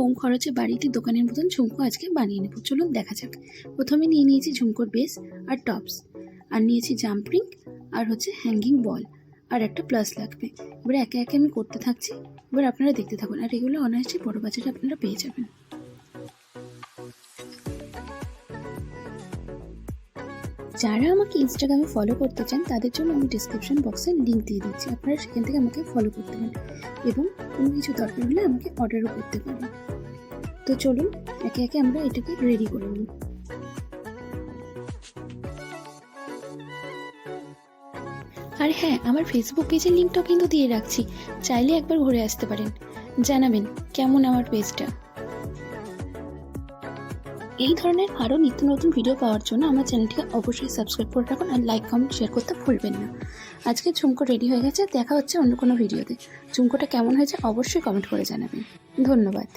কম খরচে বাড়িতে দোকানের মতন ঝুমকো আজকে বানিয়ে নেব। চলুন দেখা যাক। প্রথমে নিয়ে নিয়েছি ঝুমকোর বেস আর টপস, আর নিয়েছি জাম্প রিং, আর হ্যাঙ্গিং বল, আর একটা প্লাস লাগবে। এবার একে একে আমি করতে থাকছি, এবার আপনারা দেখতে থাকুন। আর এগুলো অনায়াসে বড় বাজারে আপনারা পেয়ে যাবেন। যারা আমাকে ইনস্টাগ্রামে ফলো করতে চান তাদের জন্য আমি ডিসক্রিপশন বক্সে লিঙ্ক দিয়ে দিচ্ছি, আপনারা সেখান থেকে আমাকে ফলো করতে পারেন এবং কোনো কিছু দরকার হলে আমাকে অর্ডারও করতে পারেন। তো চলুন একে একে আমরা এটাকে রেডি করে নিই। আর হ্যাঁ, আমার ফেসবুক পেজের লিঙ্কটাও কিন্তু দিয়ে রাখছি, চাইলে একবার ঘুরে আসতে পারেন। জানাবেন কেমন আমার পেজটা। এই ধরনের আরও নিত্য নতুন ভিডিও পাওয়ার জন্য আমার চ্যানেলটিকে অবশ্যই সাবস্ক্রাইব করে রাখুন, আর লাইক কমেন্ট শেয়ার করতে ভুলবেন না। আজকে ঝুমকো রেডি হয়ে গেছে, দেখা হচ্ছে অন্য কোনো ভিডিওতে। ঝুমকোটা কেমন হয়েছে অবশ্যই কমেন্ট করে জানাবেন। ধন্যবাদ।